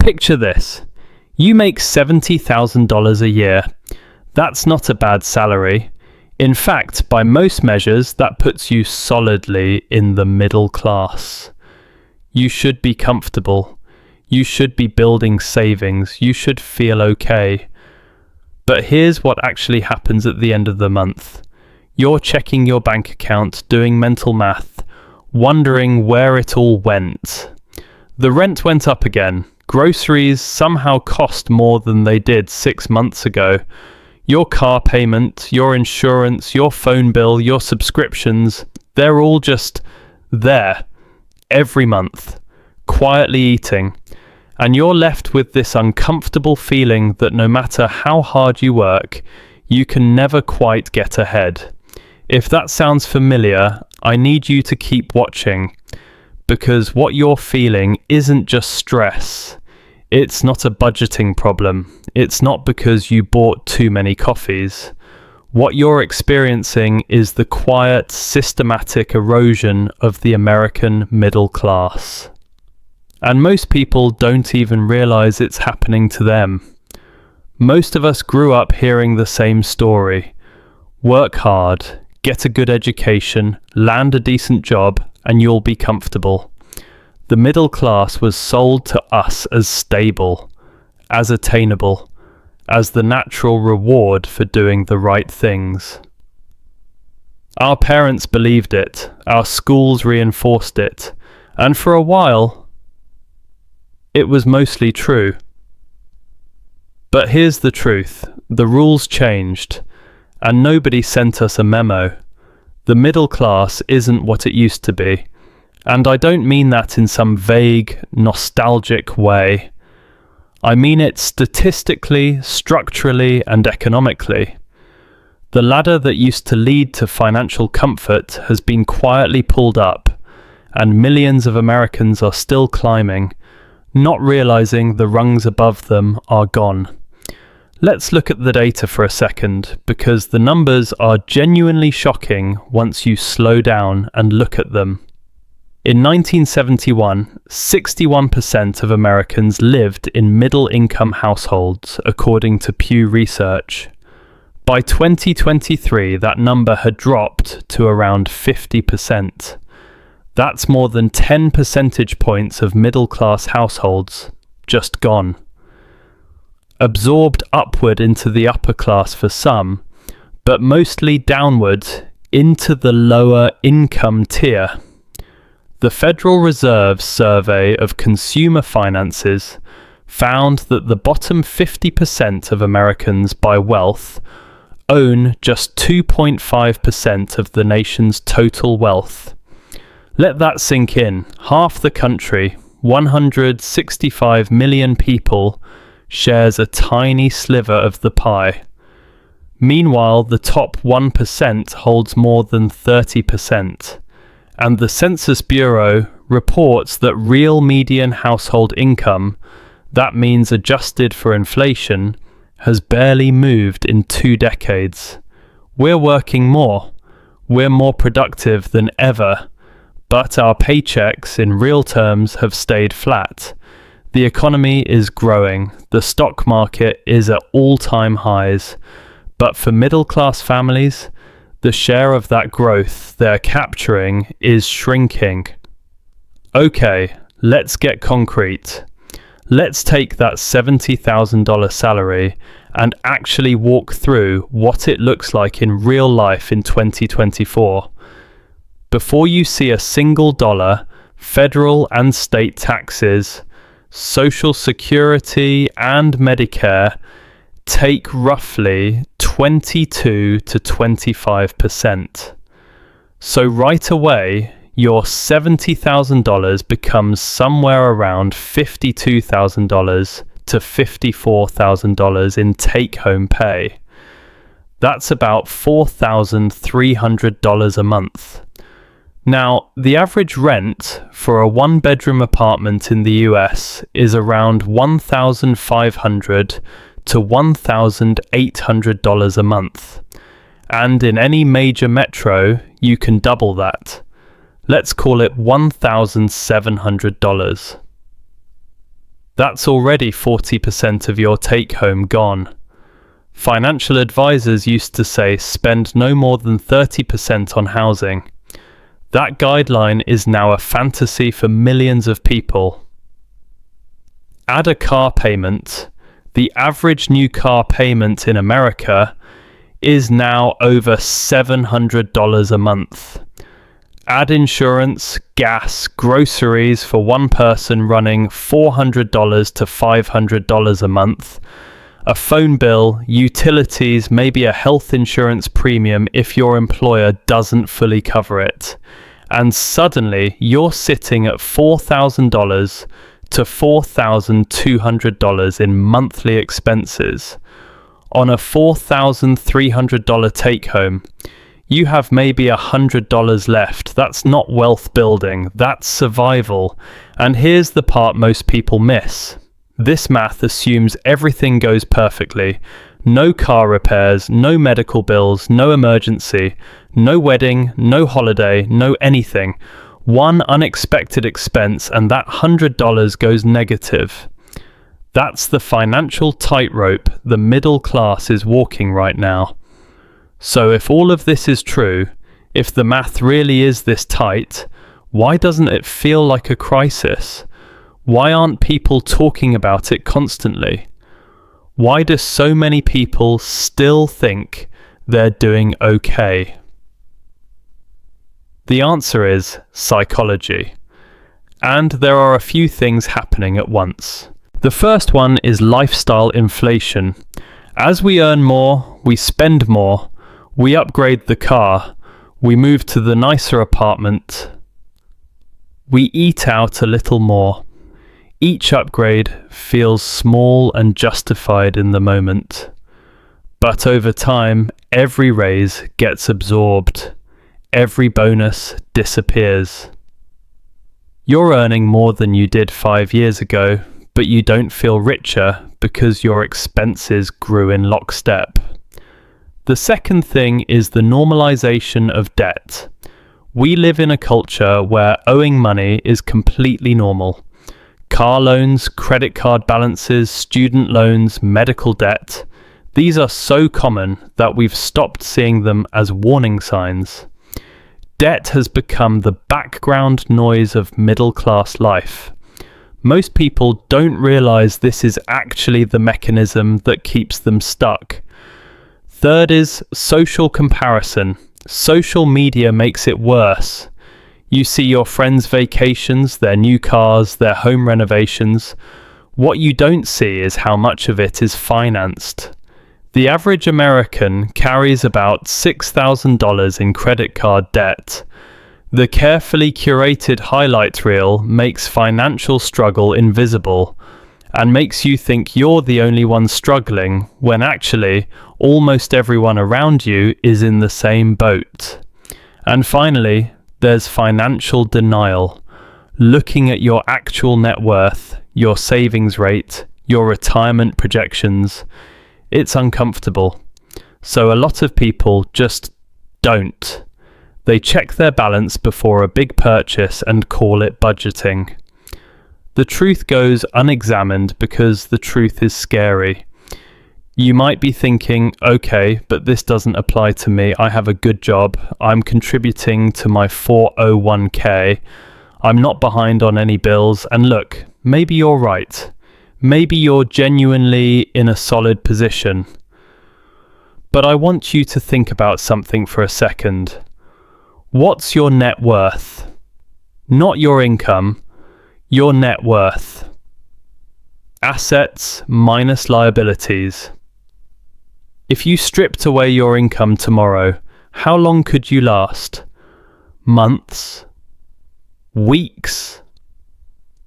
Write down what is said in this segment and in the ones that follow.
Picture this. You make $70,000 a year. That's not a bad salary. In fact, by most measures, that puts you solidly in the middle class. You should be comfortable. You should be building savings. You should feel okay. But here's what actually happens at the end of the month. You're checking your bank account, doing mental math, wondering where it all went. The rent went up again. Groceries somehow cost more than they did 6 months ago. Your car payment, your insurance, your phone bill, your subscriptions, they're all just there every month, quietly eating. And you're left with this uncomfortable feeling that no matter how hard you work, you can never quite get ahead. If that sounds familiar, I need you to keep watching, because what you're feeling isn't just stress. It's not a budgeting problem. It's not because you bought too many coffees. What you're experiencing is the quiet, systematic erosion of the American middle class. And most people don't even realize it's happening to them. Most of us grew up hearing the same story. Work hard, get a good education, land a decent job, and you'll be comfortable. The middle class was sold to us as stable, as attainable, as the natural reward for doing the right things. Our parents believed it, our schools reinforced it, and for a while, it was mostly true. But here's the truth, the rules changed, and nobody sent us a memo. The middle class isn't what it used to be. And I don't mean that in some vague, nostalgic way. I mean it statistically, structurally, and economically. The ladder that used to lead to financial comfort has been quietly pulled up, and millions of Americans are still climbing, not realizing the rungs above them are gone. Let's look at the data for a second, because the numbers are genuinely shocking once you slow down and look at them. In 1971, 61% of Americans lived in middle-income households, according to Pew Research. By 2023, that number had dropped to around 50%. That's more than 10 percentage points of middle-class households just gone. Absorbed upward into the upper class for some, but mostly downward into the lower income tier. The Federal Reserve's survey of consumer finances found that the bottom 50% of Americans by wealth own just 2.5% of the nation's total wealth. Let that sink in. Half the country, 165 million people, shares a tiny sliver of the pie. Meanwhile, the top 1% holds more than 30%. And the Census Bureau reports that real median household income, that means adjusted for inflation, has barely moved in 2 decades. We're working more. We're more productive than ever, but our paychecks in real terms have stayed flat. The economy is growing. The stock market is at all-time highs. But for middle-class families, the share of that growth they're capturing is shrinking. Okay, let's get concrete. Let's take that $70,000 salary and actually walk through what it looks like in real life in 2024. Before you see a single dollar, federal and state taxes, Social Security and Medicare take roughly 22 to 25%. So right away, your $70,000 becomes somewhere around $52,000 to $54,000 in take-home pay. That's about $4,300 a month. Now, the average rent for a one-bedroom apartment in the US is around $1,500 to $1,800 a month. And in any major metro, you can double that. Let's call it $1,700. That's already 40% of your take-home gone. Financial advisors used to say spend no more than 30% on housing. That guideline is now a fantasy for millions of people. Add a car payment. The average new car payment in America is now over $700 a month. Add insurance, gas, groceries for one person running $400 to $500 a month, a phone bill, utilities, maybe a health insurance premium if your employer doesn't fully cover it. And suddenly you're sitting at $4,000 to $4,200 in monthly expenses. On a $4,300 take home, you have maybe $100 left. That's not wealth building, that's survival. And here's the part most people miss. This math assumes everything goes perfectly. No car repairs, no medical bills, no emergency, no wedding, no holiday, no anything. One unexpected expense and that $100 goes negative. That's the financial tightrope the middle class is walking right now. So if all of this is true, if the math really is this tight, why doesn't it feel like a crisis? Why aren't people talking about it constantly? Why do so many people still think they're doing okay? The answer is psychology. And there are a few things happening at once. The first one is lifestyle inflation. As we earn more, we spend more, we upgrade the car, we move to the nicer apartment, we eat out a little more. Each upgrade feels small and justified in the moment. But over time, every raise gets absorbed. Every bonus disappears. You're earning more than you did 5 years ago, but you don't feel richer because your expenses grew in lockstep. The second thing is the normalization of debt. We live in a culture where owing money is completely normal. Car loans, credit card balances, student loans, medical debt. These are so common that we've stopped seeing them as warning signs. Debt has become the background noise of middle-class life. Most people don't realize this is actually the mechanism that keeps them stuck. Third is social comparison. Social media makes it worse. You see your friends' vacations, their new cars, their home renovations. What you don't see is how much of it is financed. The average American carries about $6,000 in credit card debt. The carefully curated highlight reel makes financial struggle invisible and makes you think you're the only one struggling when actually almost everyone around you is in the same boat. And finally, there's financial denial. Looking at your actual net worth, your savings rate, your retirement projections, it's uncomfortable. So a lot of people just don't. They check their balance before a big purchase and call it budgeting. The truth goes unexamined because the truth is scary. You might be thinking, okay, but this doesn't apply to me. I have a good job. I'm contributing to my 401k. I'm not behind on any bills. And look, maybe you're right. Maybe you're genuinely in a solid position. But I want you to think about something for a second. What's your net worth? Not your income, your net worth. Assets minus liabilities. If you stripped away your income tomorrow, how long could you last? Months? Weeks?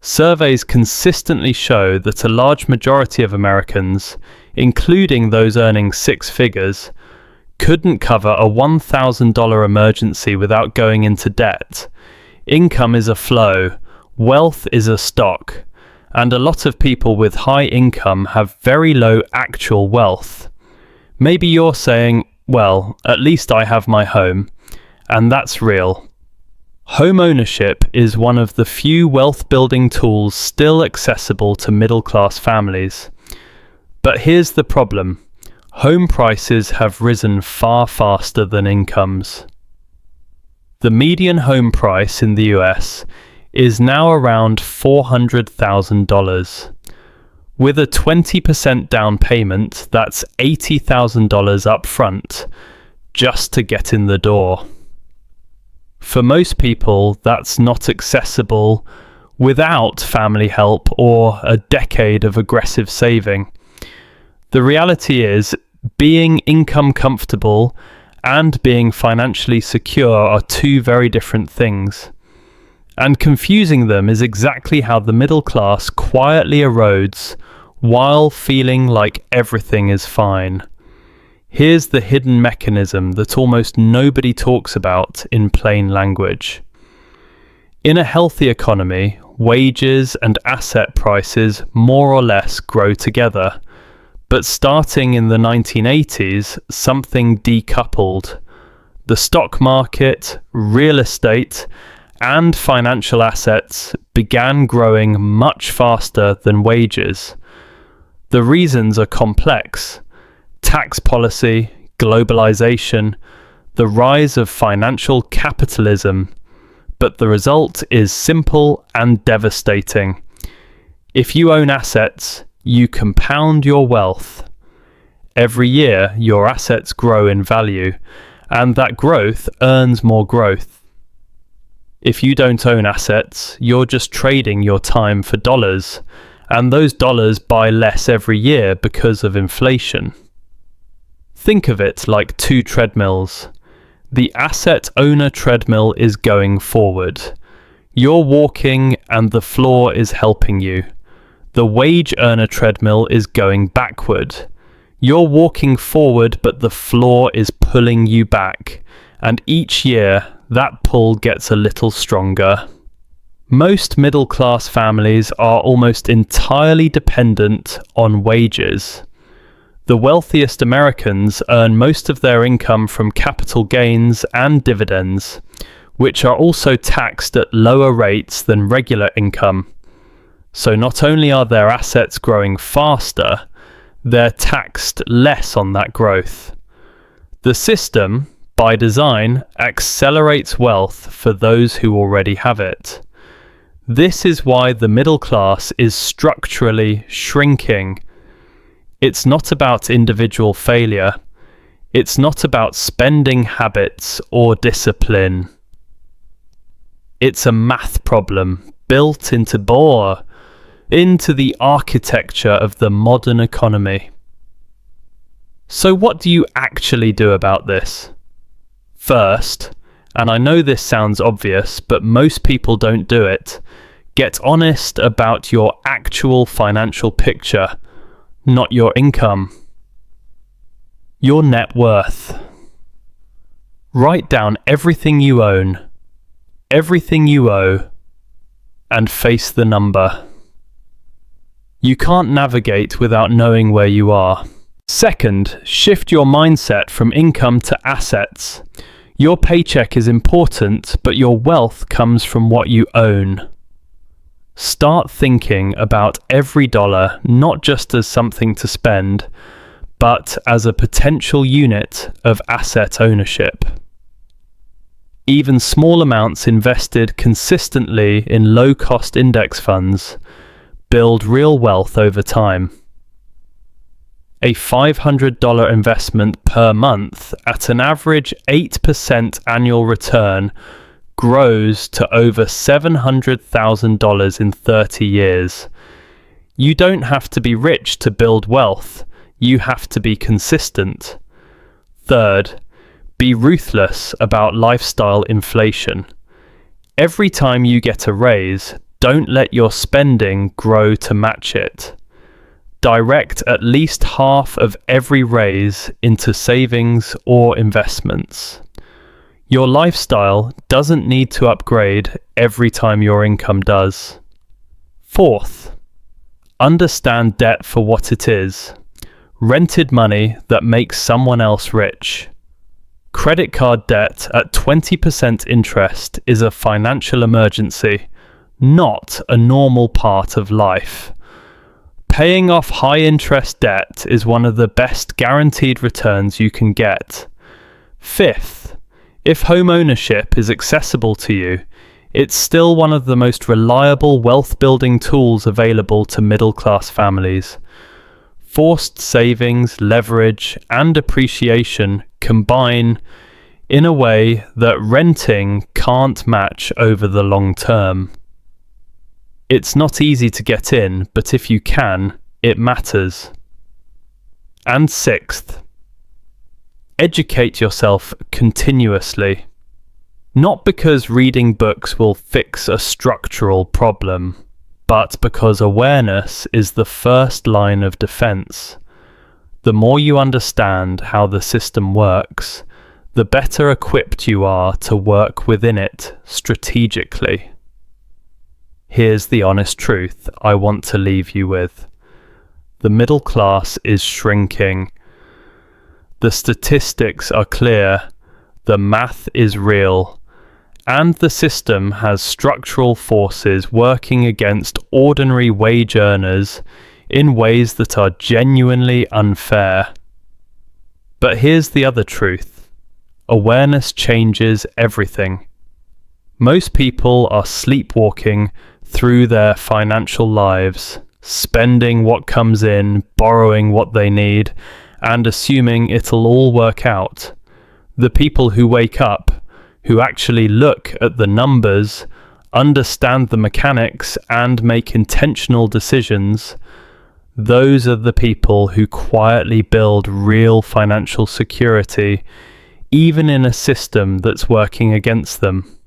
Surveys consistently show that a large majority of Americans, including those earning six figures, couldn't cover a $1,000 emergency without going into debt. Income is a flow, wealth is a stock, and a lot of people with high income have very low actual wealth. Maybe you're saying, well, at least I have my home, and that's real. Home ownership is one of the few wealth-building tools still accessible to middle-class families. But here's the problem. Home prices have risen far faster than incomes. The median home price in the US is now around $400,000. With a 20% down payment, that's $80,000 up front, just to get in the door. For most people, that's not accessible without family help or a decade of aggressive saving. The reality is, being income comfortable and being financially secure are two very different things. And confusing them is exactly how the middle class quietly erodes while feeling like everything is fine. Here's the hidden mechanism that almost nobody talks about in plain language. In a healthy economy, wages and asset prices more or less grow together. But starting in the 1980s, something decoupled. The stock market, real estate, and financial assets began growing much faster than wages. The reasons are complex. Tax policy, globalization, the rise of financial capitalism. But the result is simple and devastating. If you own assets, you compound your wealth. Every year, your assets grow in value, and that growth earns more growth. If you don't own assets, you're just trading your time for dollars, and those dollars buy less every year because of inflation. Think of it like two treadmills. The asset owner treadmill is going forward. You're walking and the floor is helping you. The wage earner treadmill is going backward. You're walking forward, but the floor is pulling you back. And each year, that pull gets a little stronger. Most middle-class families are almost entirely dependent on wages. The wealthiest Americans earn most of their income from capital gains and dividends, which are also taxed at lower rates than regular income. So not only are their assets growing faster, they're taxed less on that growth. The system, by design, accelerates wealth for those who already have it. This is why the middle class is structurally shrinking. It's not about individual failure. It's not about spending habits or discipline. It's a math problem built into the architecture of the modern economy. So what do you actually do about this? First, and I know this sounds obvious, but most people don't do it, get honest about your actual financial picture, not your income. Your net worth. Write down everything you own, everything you owe, and face the number. You can't navigate without knowing where you are. Second, shift your mindset from income to assets. Your paycheck is important, but your wealth comes from what you own. Start thinking about every dollar not just as something to spend, but as a potential unit of asset ownership. Even small amounts invested consistently in low-cost index funds build real wealth over time. A $500 investment per month at an average 8% annual return grows to over $700,000 in 30 years. You don't have to be rich to build wealth. You have to be consistent. Third, be ruthless about lifestyle inflation. Every time you get a raise, don't let your spending grow to match it. Direct at least half of every raise into savings or investments. Your lifestyle doesn't need to upgrade every time your income does. Fourth, understand debt for what it is. Rented money that makes someone else rich. Credit card debt at 20% interest is a financial emergency, not a normal part of life. Paying off high-interest debt is one of the best guaranteed returns you can get. Fifth, if home ownership is accessible to you, it's still one of the most reliable wealth-building tools available to middle-class families. Forced savings, leverage, and appreciation combine in a way that renting can't match over the long term. It's not easy to get in, but if you can, it matters. And sixth, educate yourself continuously. Not because reading books will fix a structural problem, but because awareness is the first line of defense. The more you understand how the system works, the better equipped you are to work within it strategically. Here's the honest truth I want to leave you with. The middle class is shrinking. The statistics are clear, the math is real, and the system has structural forces working against ordinary wage earners in ways that are genuinely unfair. But here's the other truth. Awareness changes everything. Most people are sleepwalking through their financial lives, spending what comes in, borrowing what they need, and assuming it'll all work out. The people who wake up, who actually look at the numbers, understand the mechanics, and make intentional decisions, those are the people who quietly build real financial security, even in a system that's working against them.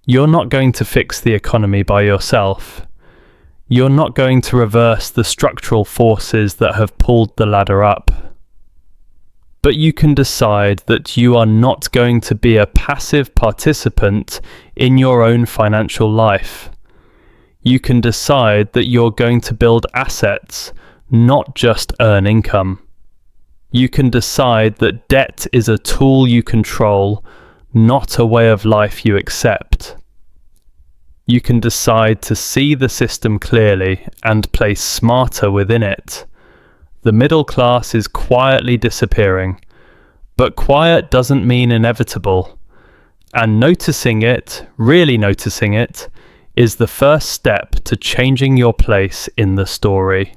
You're not going to fix the economy by yourself. You're not going to reverse the structural forces that have pulled the ladder up. But you can decide that you are not going to be a passive participant in your own financial life. You can decide that you're going to build assets, not just earn income. You can decide that debt is a tool you control, not a way of life you accept. You can decide to see the system clearly and play smarter within it. The middle class is quietly disappearing, but quiet doesn't mean inevitable. And noticing it, really noticing it, is the first step to changing your place in the story.